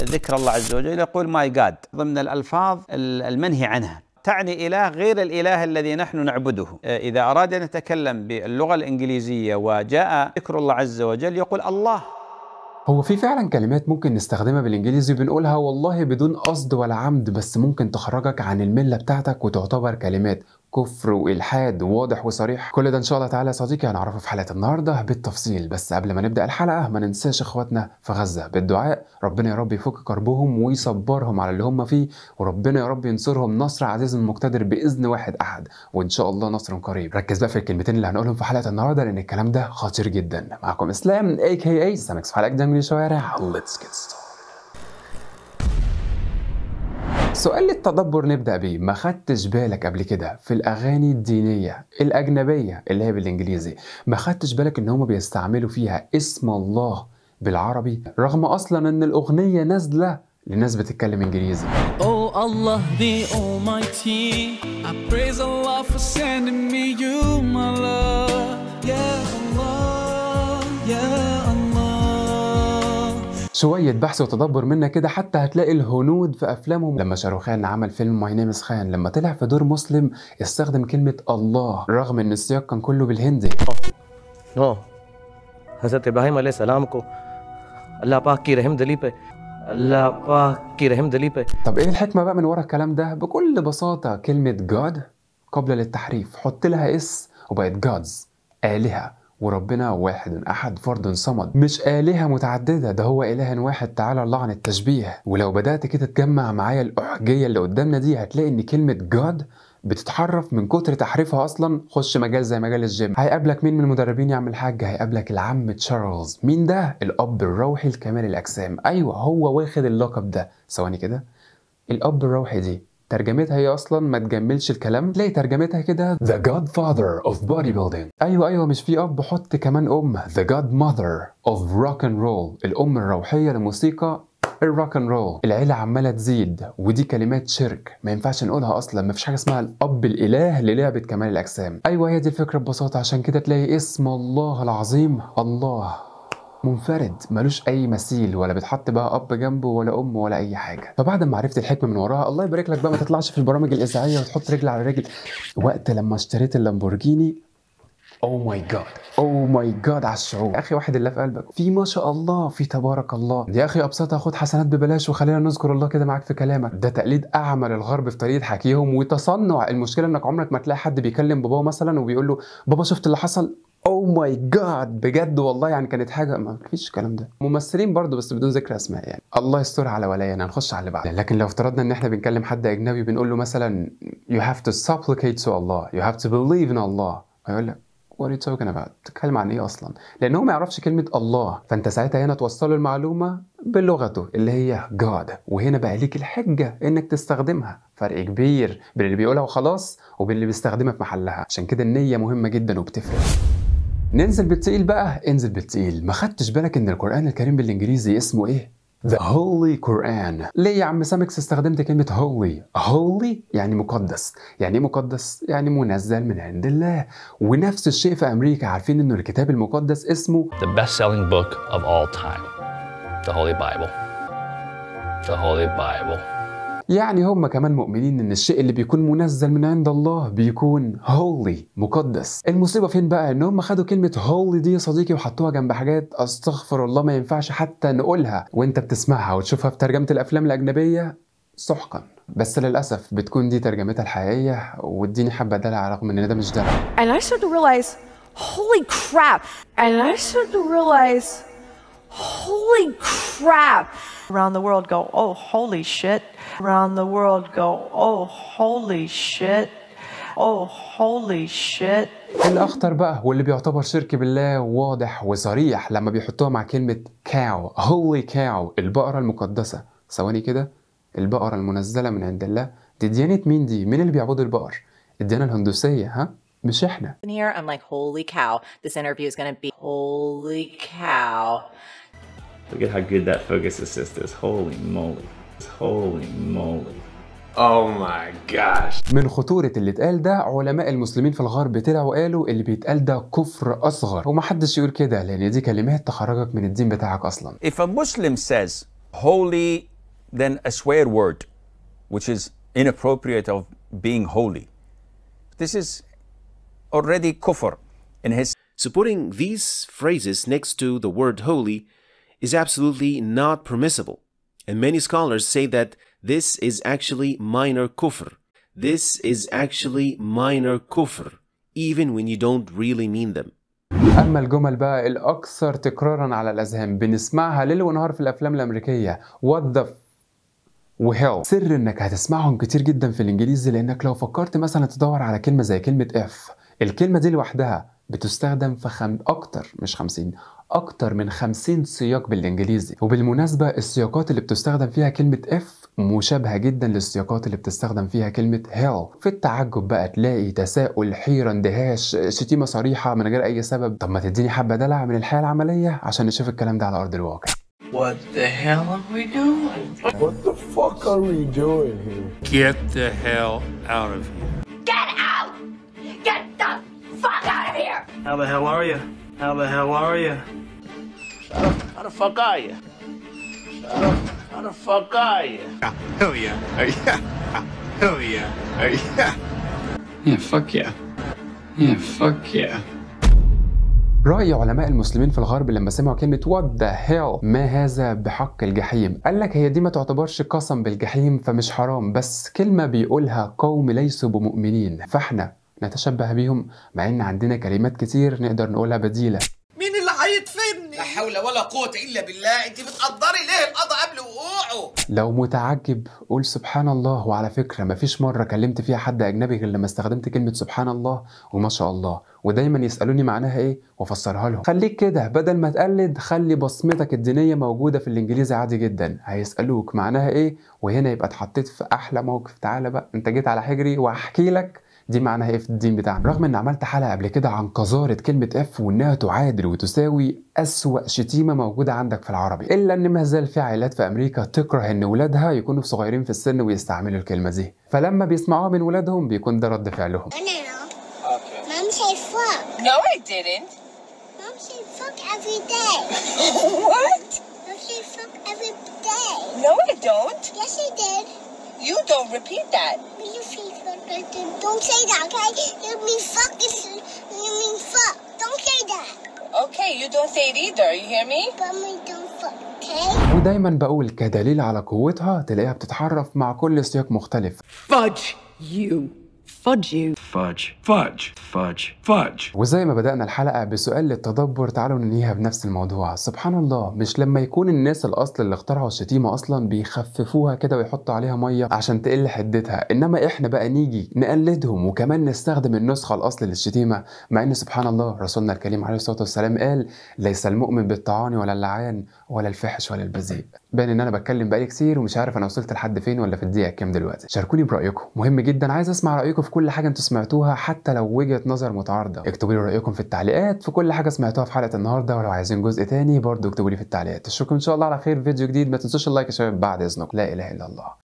ذكر الله عز وجل يقول ماي جاد ضمن الألفاظ المنهي عنها، تعني إله غير الإله الذي نحن نعبده. إذا أراد أن يتكلم باللغة الإنجليزية وجاء ذكر الله عز وجل يقول الله. هو في فعلا كلمات ممكن نستخدمها بالانجليزي بنقولها والله بدون قصد ولا عمد، بس ممكن تخرجك عن الملة بتاعتك وتعتبر كلمات كفر والحاد واضح وصريح. كل ده ان شاء الله تعالى يا صديقي هنعرفه في حلقة النهارده بالتفصيل. بس قبل ما نبدأ الحلقة ما ننساش اخواتنا في غزة بالدعاء، ربنا يا رب يفك كربهم ويصبرهم على اللي هم فيه، وربنا يا رب ينصرهم نصر عزيز مقتدر بإذن واحد أحد، وان شاء الله نصر قريب. ركز بقى في الكلمتين اللي هنقولهم في حلقة النهارده لأن الكلام ده خطير جدا. معكم اسلام AKA سامكس في حلقة جديدة من الشوارع. Let's get started. سؤال للتدبر نبدأ بيه، ما خدتش بالك قبل كده في الأغاني الدينية الأجنبية اللي هي بالإنجليزي ما خدتش بالك إن هم بيستعملوا فيها اسم الله بالعربي رغم أصلا إن الأغنية نازلة لناس بتتكلم إنجليزي؟ Oh Allah the Almighty, I praise Allah for sending me you my love. Yeah Allah, yeah Allah. شوية بحث وتدبر منا كده حتى هتلاقي الهنود في أفلامهم. لما شاروخان عمل فيلم ماي نيم از خان لما طلع في دور مسلم استخدم كلمة الله رغم إن السياق كان كله بالهندي. हज़रत इब्राहिम अलैहिस्सलाम को अल्लाह पाक की रहम दिली पे अल्लाह पाक की रहम दिली पे. طب إيه الحكمة بقى من ورا الكلام ده؟ بكل بساطة كلمة God قابلة للتحريف، حط لها اس وبقت gods آلهة، وربنا واحد أحد فرد صمد، مش آلهة متعددة، ده هو إله واحد تعالى الله عن التشبيه. ولو بدأت كده تجمع معايا الأحجية اللي قدامنا دي هتلاقي إن كلمة God بتتحرف من كتر تحريفها. أصلا خش مجال زي مجال الجيم، هيقابلك مين من المدربين يا عم الحاج؟ هيقابلك العم تشارلز. مين ده؟ الأب الروحي لكمال الأجسام. أيوة هو واخد اللقب ده. ثواني كده، الأب الروحي دي ترجمتها هي اصلا ما تجملش الكلام، تلاقي ترجمتها كده The Godfather of Bodybuilding. ايوه مش في اب، حط كمان ام The Godmother of Rock and Roll، الام الروحيه لموسيقى الروك اند رول. العيله عماله تزيد ودي كلمات شرك ما ينفعش نقولها اصلا. ما فيش حاجه اسمها الاب الاله للعبه كمال الاجسام. ايوه هي دي الفكره ببساطه. عشان كده تلاقي اسم الله العظيم الله منفرد ملوش اي مثيل، ولا بتحط بقى اب جنبه ولا ام ولا اي حاجه. فبعد ما عرفت الحكمه من وراها الله يبارك لك بقى ما تطلعش في البرامج الاذاعيه وتحط رجل على رجل. وقت لما اشتريت اللامبورجيني او ماي جاد على الشعور يا اخي، واحد اللي في قلبك في ما شاء الله في تبارك الله. يا اخي ابسطها خد حسنات ببلاش وخلينا نذكر الله كده معاك في كلامك. ده تقليد اعمى للغرب في طريقه حكيهم وتصنع. المشكله انك عمرك ما تلاقي حد بيكلم باباه مثلا وبيقول له بابا شفت اللي حصل، او ماي جاد بجد والله يعني كانت حاجه. ما فيش الكلام ده. ممثلين برضو بس بدون ذكر اسماء يعني. الله يستر على ولايانا. هنخش على اللي بعده. لكن لو افترضنا ان احنا بنكلم حد اجنبي بنقول له مثلا you have to supplicate to Allah, you have to believe in Allah، هيقول لك what are you talking about؟ بتتكلم عن ايه اصلا؟ لان هو ما يعرفش كلمه الله. فانت ساعتها هنا توصله المعلومه بلغته اللي هي God، وهنا بقى ليك الحجه انك تستخدمها. فرق كبير بين اللي بيقولها وخلاص وبين اللي بيستخدمها في محلها. عشان كده النيه مهمه جدا وبتفرق. ننزل بالتقيل بقى، انزل بالتقيل. ما خدتش بالك ان القرآن الكريم بالانجليزي اسمه ايه؟ The Holy Quran. ليه يا عم سامكس استخدمت كلمة holy يعني مقدس. يعني ايه مقدس؟ يعني منزل من عند الله. ونفس الشيء في امريكا، عارفين انه الكتاب المقدس اسمه The best-selling book of all time, the Holy Bible. The Holy Bible. يعني هم كمان مؤمنين ان الشيء اللي بيكون منزل من عند الله بيكون holy مقدس. المصيبة فين بقى؟ ان هم خدوا كلمة holy دي يا صديقي وحطوها جنب حاجات استغفر الله ما ينفعش حتى نقولها وانت بتسمعها وتشوفها في ترجمة الافلام الاجنبية سحقا. بس للاسف بتكون دي ترجمتها الحقيقية واديني حبة دلع رغم ان ده مش دلع. And I started to realize holy crap. And I started to realize holy crap. Around the world go, oh, holy shit. Around the world go, oh, holy shit. Oh, holy shit. الأخطر بقى واللي بيعتبر شرك بالله واضح وصريح لما بيحطوها مع كلمة cow. holy cow البقرة المقدسة. ثواني كده، البقرة المنزلة من عند الله دي ديانة مين دي؟ مين اللي بيعبدوا البقر؟ الديانة الهندوسية ها؟ مش احنا. Here I'm like holy cow. This interview is gonna be holy cow. Look at how good that focus assist is. Holy moly. Holy moly. Oh my gosh. من خطورة اللي اتقال ده علماء المسلمين في الغرب طلعوا قالوا اللي بيتقال ده كفر أصغر، ومحدش يقول كده لأن دي كلمات تخرجك من الدين بتاعك أصلا. If a Muslim says holy than a swear word, which is inappropriate of being holy. This is already kufr in his. So putting these phrases next to the word holy is absolutely not permissible. And many scholars say that this is actually minor kufr. This is actually minor kufr, even when you don't really mean them. أما الجمل بقى الأكثر تكرارا على الأذهان بنسمعها ليل ونهار في الأفلام الأمريكية what the وhell، سر إنك هتسمعهم كتير جدا في الإنجليزي، لأنك لو فكرت مثلا تدور على كلمة زي كلمة F، الكلمة دي لوحدها بتستخدم في أكتر من 50 سياق بالإنجليزي. وبالمناسبة السياقات اللي بتستخدم فيها كلمة F مشابهة جدا للسياقات اللي بتستخدم فيها كلمة hell. في التعجب بقى تلاقي تساؤل، حيرة، اندهاش، شتيمة صريحة من غير أي سبب. طب ما تديني حبة دلع من الحياة العملية عشان نشوف الكلام ده على أرض الواقع. What the hell are we doing? What the fuck are we doing here? Get the hell out of here. Get out! Get the fuck out of here! How the hell are you? How the hell are you? How the fuck are you? How the fuck are you? Hell yeah. Yeah. Hell yeah. Yeah. Yeah, fuck yeah. Yeah, fuck yeah. رأي علماء المسلمين في الغرب لما سمعوا كلمة what the hell، ما هذا بحق الجحيم، قال لك هي دي ما تعتبرش قسم بالجحيم فمش حرام، بس كلمة بيقولها قوم ليسوا بمؤمنين، فاحنا نتشبه بيهم مع ان عندنا كلمات كتير نقدر نقولها بديلة. مين اللي هيدفني؟ لا حول ولا قوة إلا بالله. انت بتقدري ليه القضاء قبل وقوعه؟ لو متعجب قول سبحان الله. وعلى فكرة مفيش مرة كلمت فيها حد أجنبي غير لما استخدمت كلمة سبحان الله وما شاء الله، ودايما يسألوني معناها ايه وافسرها لهم. خليك كده بدل ما تقلد، خلي بصمتك الدينية موجودة في الإنجليزي عادي جدا. هيسألوك معناها ايه وهنا يبقى اتحطيت في أحلى موقف. تعالى بقى انت جيت على حجري وهحكي لك دي معناها ايه في الدين بتاعنا. رغم ان عملت حلقة قبل كده عن قذارة كلمة اف وانها تعادل وتساوي أسوأ شتيمة موجودة عندك في العربي، الا ان ما زال في عائلات في امريكا تكره ان ولادها يكونوا صغيرين في السن ويستعملوا الكلمة دي، فلما بيسمعوها من ولادهم بيكون ده رد فعلهم. Mom said fuck. No, I didn't. Mom said fuck every day. What? Mom said fuck every day. No, I don't. Yes, I did. You don't repeat that. You say fuck. Don't say that, okay? You mean fuck is. You mean fuck. Don't say that. Okay, you don't say it either. You hear me? Mommy, don't fuck, okay? ودايما بقول كدليل على قوتها تلاقيها بتتحرف مع كل سياق مختلف. Fudge you. Fudge you. Fudge. Fudge. Fudge. Fudge. وزي ما بدأنا الحلقة بسؤال للتدبر، تعالوا ننهيها بنفس الموضوع. سبحان الله، مش لما يكون الناس الأصل اللي اخترعوا الشتيمة أصلا بيخففوها كده ويحطوا عليها مية عشان تقل حدتها، إنما إحنا بقى نيجي نقلدهم وكمان نستخدم النسخة الأصل للشتيمة، مع إن سبحان الله رسولنا الكريم عليه الصلاة والسلام قال ليس المؤمن بالطعان ولا اللعان ولا الفحش ولا البذيء. باين إن أنا بتكلم بقالي كتير ومش عارف أنا وصلت لحد فين ولا في الدقيقة كام دلوقتي. شاركوني برأيكم، مهم جدا، عايز أسمع رأيكم في كل حاجة أنتوا سمعتوها حتى لو وجهة نظر متعارضة. اكتبوا لي رأيكم في التعليقات في كل حاجة سمعتوها في حلقة النهاردة، ولو عايزين جزء تاني برضه اكتبوا لي في التعليقات. اشوفكم إن شاء الله على خير في فيديو جديد. ما تنسوش اللايك يا شباب بعد إذنكم. لا إله إلا الله.